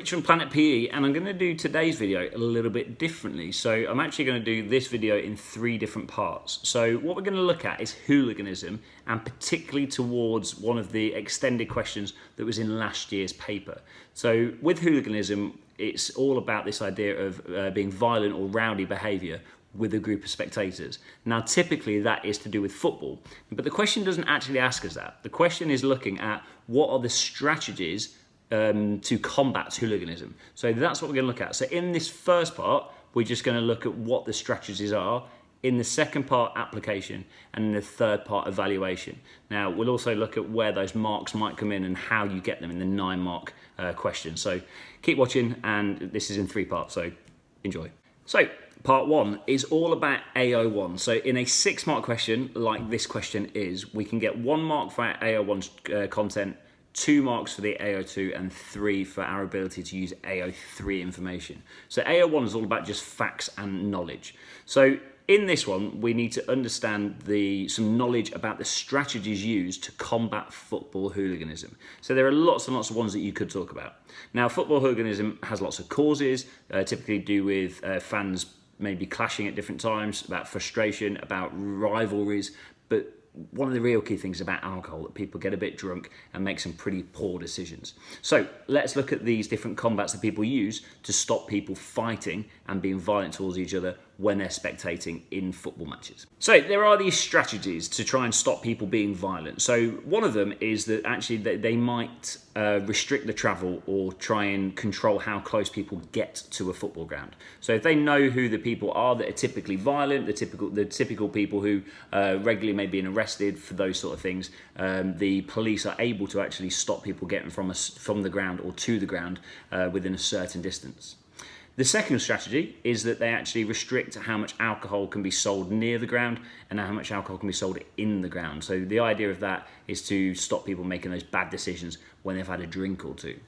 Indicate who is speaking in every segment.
Speaker 1: Rich from Planet PE, and I'm going to do today's video a little bit differently. So I'm actually going to do this video in 3 different parts. So what we're going to look at is hooliganism, and particularly towards one of the extended questions that was in last year's paper. So with hooliganism, it's all about this idea of being violent or rowdy behaviour with a group of spectators. Now typically that is to do with football, but the question doesn't actually ask us that. The question is looking at what are the strategies to combat hooliganism. So that's what we're going to look at. So in this first part, we're just going to look at what the strategies are. In the second part, application, and in the third part, evaluation. Now, we'll also look at where those marks might come in and how you get them in the 9-mark question. So keep watching, and this is in 3 parts, so enjoy. So part 1 is all about AO1. So in a 6-mark question, like this question is, we can get 1 mark for our AO1 content, 2 marks for the AO2, and 3 for our ability to use AO3 information. So AO1 is all about just facts and knowledge. So in this one, we need to understand some knowledge about the strategies used to combat football hooliganism. So there are lots and lots of ones that you could talk about. Now, football hooliganism has lots of causes, typically do with fans maybe clashing at different times, about frustration, about rivalries, but one of the real key things about alcohol, that people get a bit drunk and make some pretty poor decisions. So let's look at these different combats that people use to stop people fighting and being violent towards each other when they're spectating in football matches. So there are these strategies to try and stop people being violent. So one of them is that actually they might restrict the travel or try and control how close people get to a football ground. So if they know who the people are that are typically violent, the typical people who regularly may be arrested for those sort of things, the police are able to actually stop people getting from the ground or to the ground within a certain distance. The second strategy is that they actually restrict how much alcohol can be sold near the ground and how much alcohol can be sold in the ground. So the idea of that is to stop people making those bad decisions when they've had a drink or two.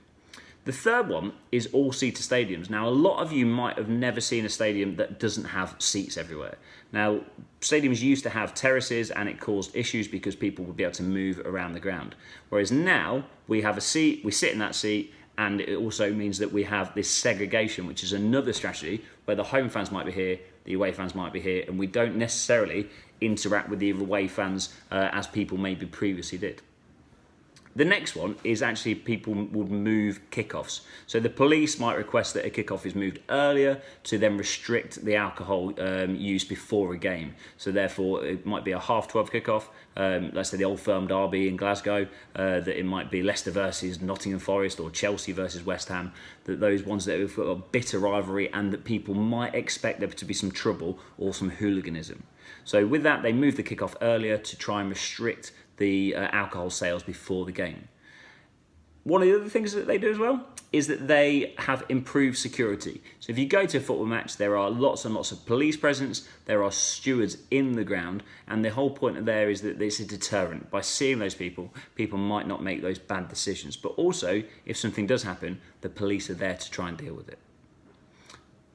Speaker 1: The third one is Allseater stadiums. Now, a lot of you might have never seen a stadium that doesn't have seats everywhere. Now, stadiums used to have terraces, and it caused issues because people would be able to move around the ground. Whereas now, we have a seat, we sit in that seat, and it also means that we have this segregation, which is another strategy where the home fans might be here, the away fans might be here, and we don't necessarily interact with the away fans as people maybe previously did. The next one is actually people would move kickoffs. So the police might request that a kickoff is moved earlier to then restrict the alcohol use before a game. So therefore it might be a 12:30 kickoff, let's say the Old Firm derby in Glasgow, that it might be Leicester versus Nottingham Forest or Chelsea versus West Ham, that those ones that have got a bitter rivalry and that people might expect there to be some trouble or some hooliganism. So with that, they move the kickoff earlier to try and restrict the alcohol sales before the game. One of the other things that they do as well is that they have improved security. So if you go to a football match, there are lots and lots of police presence, there are stewards in the ground, and the whole point of there is that it's a deterrent. By seeing those people, people might not make those bad decisions. But also, if something does happen, the police are there to try and deal with it.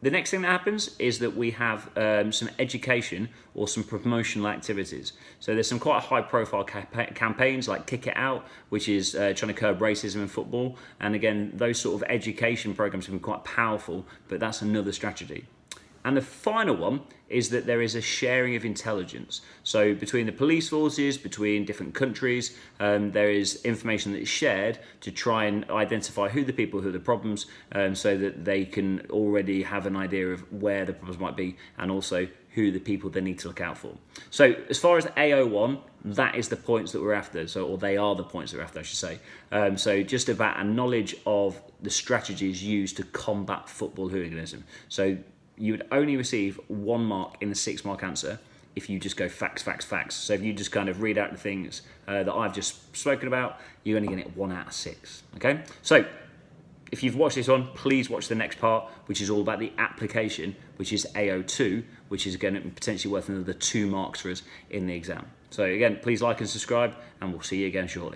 Speaker 1: The next thing that happens is that we have some education or some promotional activities. So there's some quite high profile campaigns like Kick It Out, which is trying to curb racism in football. And again, those sort of education programs have been quite powerful, but that's another strategy. And the final one is that there is a sharing of intelligence. So between the police forces, between different countries, there is information that is shared to try and identify who are the problems, so that they can already have an idea of where the problems might be and also who the people they need to look out for. So as far as AO1, that is the points that we're after, or they are the points that we're after, I should say. So just about a knowledge of the strategies used to combat football hooliganism. So you would only receive 1 mark in the 6-mark answer if you just go facts, facts, facts. So if you just kind of read out the things that I've just spoken about, you're only going to get 1 out of 6, okay? So if you've watched this one, please watch the next part, which is all about the application, which is AO2, which is going to potentially worth another 2 marks for us in the exam. So again, please like and subscribe, and we'll see you again shortly.